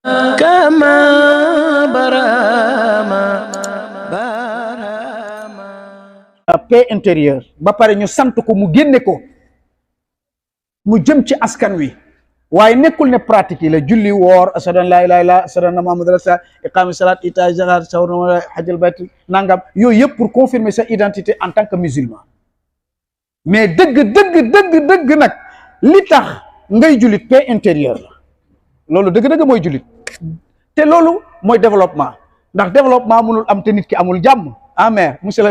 كما برama barama paix intérieure ba pare ñu sant ko mu génne ko mu jëm ci askan wi waaye nekkul ne pratique yi la julli woor ashhadu an laa ilaaha illallaah ashhadu anna muhammadan rasulullah iqaami salaat itaa zakat sawm hajjal bayt nangam yooyu yëpp pour confirmer sa identité en tant que musulman mais dëgg nag li tax ngay jullit paix intérieure la loolu dëgg mooy jullit te loolu mooy développement ndax développement mënul am te nit ki amul jàmm maire monsieur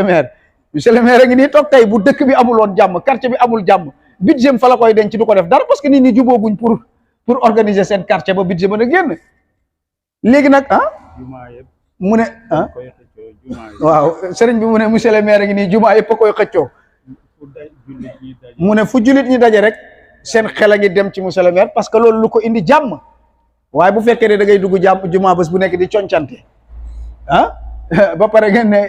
le maire a ngi nii toog tey bu dëkk bi amul woon jàmm quartier bi amul jàmm budget fa la koy denc du ko def dara parce que nit ñi jubóoguñ pour organiser seen quartier ba budget mën a génn léegi nag mu ne waaw sëriñ bi mu ne monsieur le maire a ngi nii jumaa yëpp a koy xëccoo mu ne fu jullit ñi daje rek seen xel a ngi dem ci monsieur le maire parce que loolu lu ko indi jàmm waaye bu fekkee ne da ngay dugg jàmm jumaa bés bu nekk di concante ba pare ngeen ne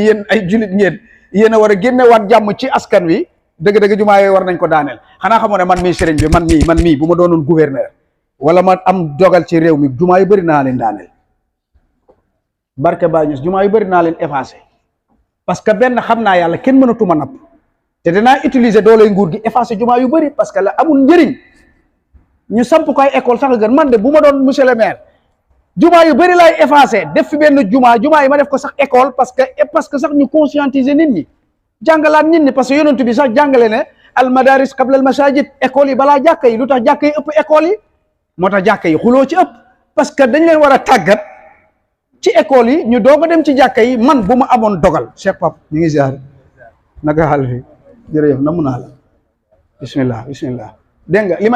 yéen ay jullit ngeen yéen a war a génne waat jàmm ci askan wi dëgg jumaa yooyu war nañ ko daaneel xanaa xamoo ne man mii sëriñ bi man mii bu ma doonoon gouverneur wala ma am dogal ci réew mi jumaa yu bëri naa leen daaneel barke Baay Ñas jumaa yu bëri naa leen effacé parce que benn xam naa yàlla kenn mënatuma napp te dinaa utiliser dooley nguur gi effacé jumaa yu bëri parce que la amul njëriñ ñu samp ko ay école sax gën man de bu ma doon monsieur le maire jumaa yu bëri laay effacé def fi benn jumaa yi ma def ko sax école parce que sax ñu conscientiser nit ñi jàngalaat nit ñi parce que yonent bi sax jàngale ne al madaris qabla al masajid école yi balaa jàkka yi lu tax jàkka yi ëpp école yi moo tax jàkka yi xuloo ci ëpp parce que dañ leen war a tàggat ci école yi ñu doog a dem ci jàkka yi man bu ma amoon dogal Cheikh Pape ñu ngi ziar naka xaal fi jërëjëf namu naa la bismillah dégg nga li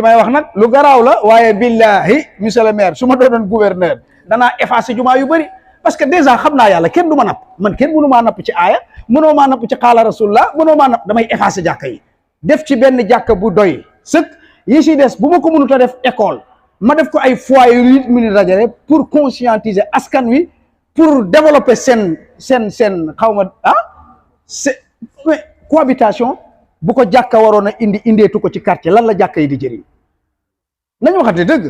may wax nag lu garaaw la waaye billahi monsieur le maire su ma doonoon gouverneur danaa effacé jumaa yu bëri parce que déjà xam naa yàlla kenn du ma napp man kenn mënu maa napp ci aaya mënoo maa napp ci xaala rasulullah mënoo maa napp damay effacé jàkka yi def ci benn jàkka bu doy sëkk yi si des bu ma ko mënut a def école ma def ko ay foyer yu nit mën a dajale pour conscientiser askan wi pour développer seen xaw ma cohabitation bu ko jàkka waroon a indeetu ko ci quartier lan la jàkka yi di jëriñ nañu waxante dëgg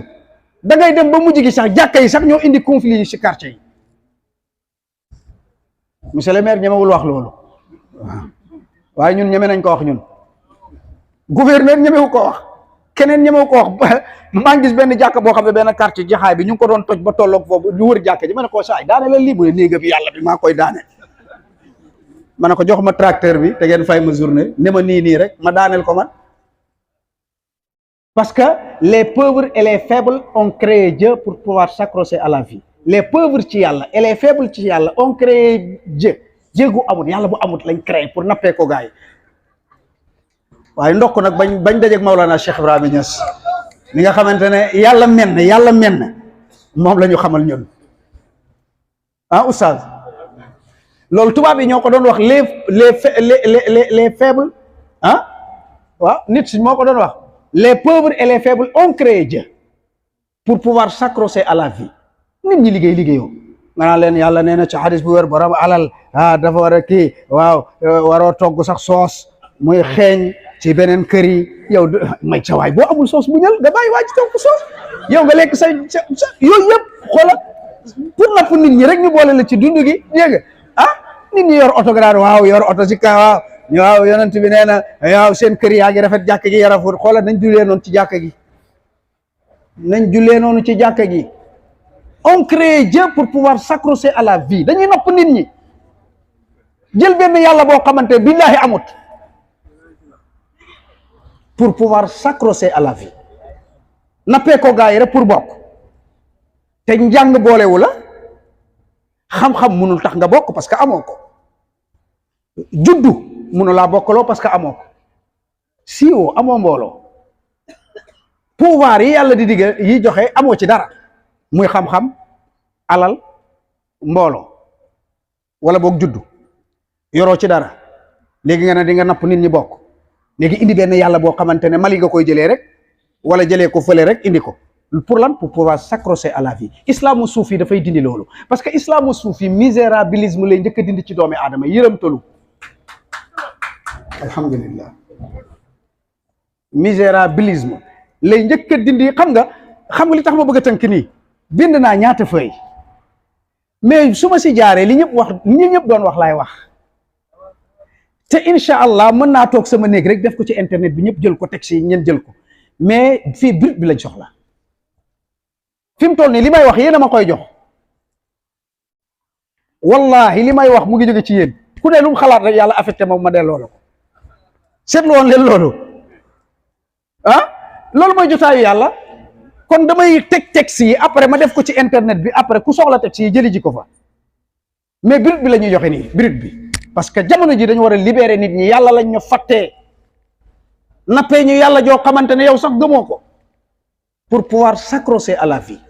da ngay dem ba mujj gi sax jàkka yi sax ñoo indi conflit yi ci quartier yi monsieur le maire ñemewul wax loolu waaye ñun ñeme nañ ko wax ñun gouverneur ñemewu ko wax keneen ñemewu ko wax maa ngi gis benn jàkka boo xam ne benn quartier jaxaay bi ñu ngi ko doon toj ba tolloog foofu lu wër jàkka ji ma ne ko saay daane la lii bu ne néega bi yàlla bi maa koy daane ma ne ko jox ma tracteur bi te ngeen fay ma journée ne ma nii rek ma daaneel ko man parce que les pauvres et les faibles ont créé Dieu pour pouvoir s'accrocher à la vie les pauvres ci yàlla et les faibles ci yàlla ont créé Dieu gu amut yàlla bu amut lañ créé pour nappee ko gars yi waaye ndokk nag bañ dajeeg Maulana Cheikh Ibrahima Niass mi nga xamante ne yàlla men moom la ñu xamal ñun oustaz loolu tubaab yi ñoo ko doon wax les faibles waaw nit si moo ko doon wax les pauvres et les faibles ont créé Dieu pour pouvoir s'accrocher à la vie nit ñi liggéeyoo nga naan leen yàlla nee na ci hadis bu wér borom alal dafa war a kii waaw waroo togg sax soos muy xeeñ ci beneen kër yi yow may sa waay boo amul soos bu ñal nga bàyyi waa ci togg soos yow nga lekk sa yooyu yëpp xoola pour napp nit ñi rek ñu boole la ci dund gi dégg nga nit ñi yor oto grade waaw yor oto si ka waaw yonent bi nee na waaw seen kër yaa ngi rafet jàkk gi yarafut xoola nañ jullee noonu ci jàkk gi on crée Dieu pour pouvoir s'accrocher à la vie dañuy nopp nit ñi jël benn yàlla boo xamante billahi amut pour pouvoir s'accrocher à la vie nappee ko gaa yi rek pour bokk te njàng boolewu la xam-xam mënul tax nga bokk parce que amoo ko juddu mënu laa bokkaloo parce que amoo ko siiwoo amoo mbooloo pouvoir yi yàlla di digge yi joxe amoo ci dara muy xam-xam alal mbooloo wala boog juddu yoroo ci dara léegi nga ne di nga napp nit ñi bokk léegi indi benn yàlla boo xamante ne Mali nga koy jëlee rek wala jëlee ko fële rek indi ko pour lan pour pouvoir s'accrocher à la vie islamu suufi dafay dindi loolu parce que islamu suufi misérabilisme lay njëkk a dindi ci doomi aadama yërëmtalu alhamdulillah misérabilisme lay njëkk a dindi xam nga xam nga li tax ma bëgg a tënk nii bind naa ñaata feuille mais su ma si jaaree li ñëpp doon wax laay wax te incha allah mën naa toog sama néeg rek def ko ci internet bi ñëpp jël ko teg si ñeen jël ko mais fii brut bi lañ soxla fi mu toll nii li may wax yéen a ma koy jox wallahi li may wax mu ngi jóge ci yéen ku ne lu mu xalaat rek yàlla affecté moom ma delloo la ko seetlu woon leen loolu loolu mooy jotaayu yàlla. kon damay teg texte yi après ma def ko ci internet bi après ku soxla texte yi jëli ji ko fa mais brut bi la ñuy joxe nii brut bi parce que jamono ji dañu war a libérer nit ñi yàlla lañ ñu fàttee nappee ñu yàlla joo xamante ne yow sax gëmoo ko pour pouvoir s'accrocher à la vie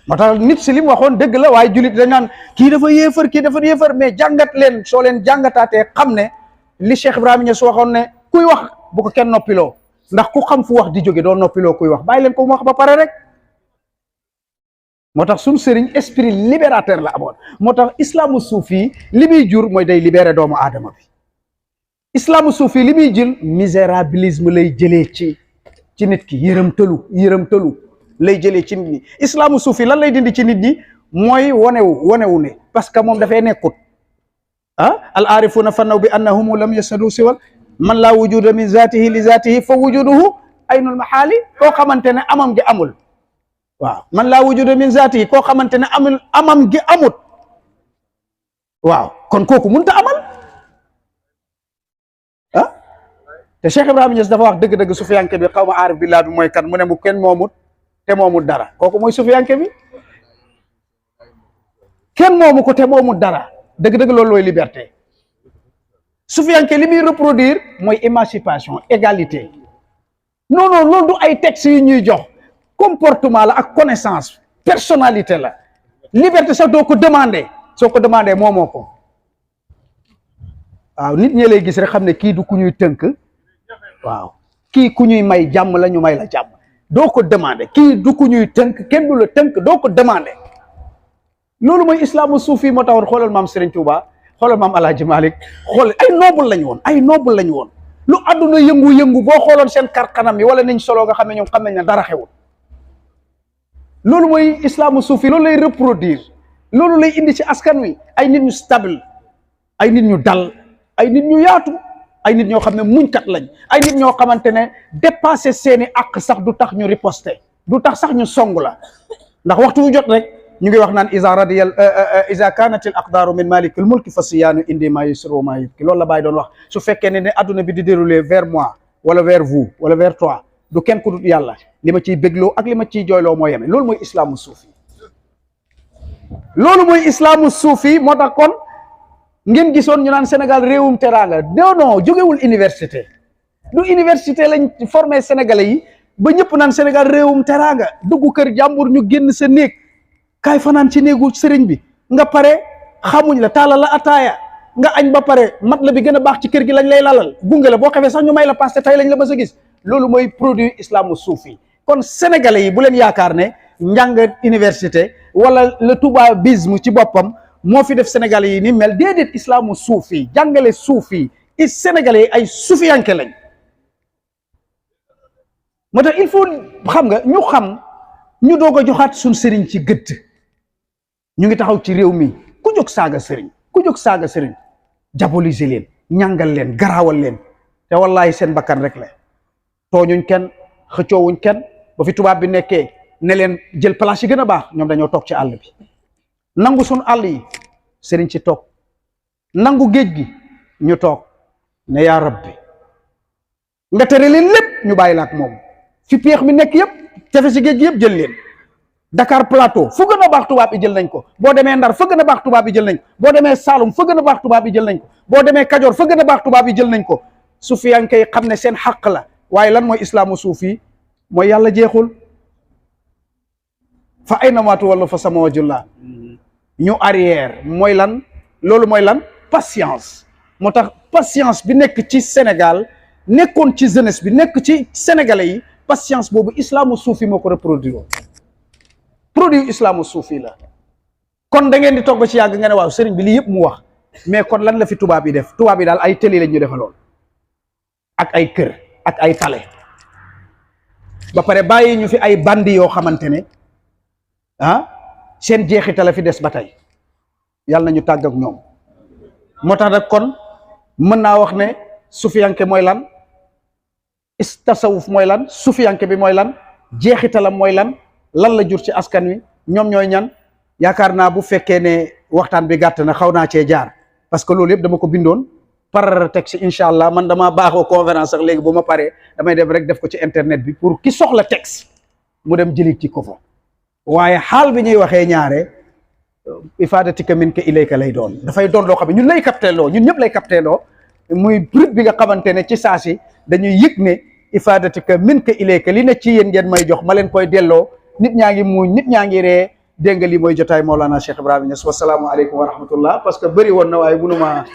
moo tax nit si li mu waxoon dëgg la waaye jullit dañ naan kii dafa yéefar mais jàngat leen soo leen jàngataatee xam ne li Cheikh Ibrahima Niass waxoon ne kuy wax bu ko kenn noppiloo ndax ku xam fu wax di jóge doo noppiloo kuy wax bàyyi leen ko mu wax ba pare rek moo tax suñu sëriñ esprit libérateur la amoon moo tax islaamu suufi li muy jur mooy day libéré doomu aadama bi islaamu suufi li muy jël misérabilisme lay jëlee ci nit ki yërëmtalu lay jëlee ci nit ñi islaamu suufi lan lay dindi ci nit ñi mooy wonewu ne parce que moom dafay nekkut al aarifuna fannaw bi annahum lam yasadu siwal man laa wujuda min zatihi li zatihi fa wujuduhu aynul maxaali koo xamante ne amam gi amul waaw man laa wujuda min zatihi koo xamante ne amam gi amut waaw kon kooku mënut a amal te Cheikh Ibrahima Niass dafa wax dëgg-dëgg sufiyanke bi xaw ma aarif billah bi mooy kan mu ne mu kenn moomut te moomut dara kooku mooy sufiyanke bi kenn moomu ko te moomut dara dëgg-dëgg loolu looy liberté sufiyanke li muy reproduire mooy émancipation égalité non loolu du ay textes yu ñuy jox comportement la ak connaissance personnalité la liberté sax doo ko demandé soo ko demandé moomoo ko waaw nit ñi lay gis rek xam ne kii du ku ñuy tënk waaw kii ku ñuy may jàmm la ñu may la jàmm doo ko demandé kii du ku ñuy tënk kenn du la tënk doo ko demandé loolu mooy islaamu suufi moo taxoon xoolal maam Serigne Touba xoolal maam Alhaji Malick xool ay noble lañu woon lu àdduna yëngu-yëngu boo xooloon seen kanam yi wala niñ solo nga xam ne ñoom xam nañ ne dara xewul loolu mooy islaamu suufi loolu lay reproduire loolu lay indi ci askan wi ay nit ñu stable ay nit ñu dal ay nit ñu yaatu ay nit ñoo xam ne muñkat lañ ay nit ñoo xamante ne dépassé seeni àq sax du tax ñu riposter du tax sax ñu song la ndax waxtu wu jot rek ñu ngi wax naan isa kanat al aqdaru min malik al mulki fa siyaanu indi ma yusru ma yubki loolu la bàyyi doon wax su fekkee ne adduna bi di déroulé vers moi wala vers vous wala vers toi du kenn ku dul yàlla li ma ciy bégloo ak li ma ciy jooyloo moo yeme loolu mooy islaamu suufi moo tax kon ngeen gisoon ñu naan Sénégal réewum teraanga non jógewul université du université lañ formé sénégalais yi ba ñëpp naan Sénégal réewum teraanga dugg kër jàmbur ñu génn sa néeg kaay fanaan ci néegu sëriñ bi nga pare xamuñ la taalal la ataaya nga añ ba pare mat la bi gën a baax ci kër gi lañ lay lalal gunge la boo xefee sax ñu may la passe tey lañ la mës a gis loolu mooy produit islamu suufi kon sénégalais yi bu leen yaakaar ne njàng université wala le toubabisme ci boppam moo fi def sénégalais yi ni mel déedéet islamu suufi jàngale suufi sénégalais yi ay suufiyanke lañ moo tax il faut xam nga ñu doog a joxaat suñ sëriñ ci gëtt ñu ngi taxaw ci réew mi ku jóg saaga sëriñ diaboliser leen ñàngal leen garaawal leen te wallahi seen bakkan rek la tooñuñ kenn xëccoowuñ kenn ba fi tubaab bi nekkee ne leen jël place yi gën a baax ñoom dañoo toog ci àll bi nangu suñ àll yi sëriñ ci toog nangu géej gi ñu toog ne yaa rabbi nga tere leen lépp ñu bàyyi la ak moom fi péex mi nekk yëpp tefe si géej gi yëpp jël leen Dakar Plateau fu gën a baax tubaab yi jël nañ ko boo demee Ndar fa gën a baax tubaab yi jël nañ ko boo demee Saalum fa gën a baax tubaab yi jël nañ ko boo demee Kajoor fa gën a baax tubaab yi jël nañ ko sufiyanke yi xam ne seen xaq la waaye lan mooy islaamu suufi mooy yàlla jeexul fa aynama tuwallu fa sama wajhullah ñu arrière mooy lan loolu mooy lan patience moo tax patience bi nekk ci Sénégal nekkoon ci jeunesse bi nekk ci sénégalais yi patience boobu islaamu suufi moo ko reproduire produit islaamu suufi la kon da ngeen di toog ba ci yàgg nga ne waaw sëriñ bi lii yëpp mu wax mais kon lan la fi tubaab yi def tubaab yi daal ay télé lañ ñu defaloon ak ay kër ak ay palais ba pare bàyyi ñu fi ay bandi yoo xamante ne seen jeexital la fi des ba tey yàlla nañu tàgg ak ñoom. moo tax nag kon mën naa wax ne sufiyanke mooy lan, tasawuf mooy lan, sufiyanke bi mooy lan, jeexitalam mooy lan la jur ci askan wi, ñoom ñooy ñan. yaakaar naa bu fekkee ne waxtaan bi gàtt na xaw naa cee jaar parce que loolu yëpp dama ko bindoon par texte incha allah. man damaa baaxoo conférence sax léegi bu ma paree damay def rek def ko ci internet bi pour ki soxla texte mu dem jëli ci ko fa. waaye xaal bi ñuy waxee ñaare ifaadatika min ka ilayka lay doon, dafay doon loo xam ne ñun lay capté loo, ñun ñëpp lay capté loo, muy brut bi nga xamante ne ci saa si dañuy yëg ne ifaadatika min ka ilayka li ne ci yéen ngeen may jox ma leen koy delloo. nit ñaa ngi muuñ, nit ñaa ngi ree. dégg nga lii mooy jotaay Mawlana Cheikh Ibrahima Niass. wasalaamu aleykum wa rahmatullah. parce que bëri woon na waaye mënuma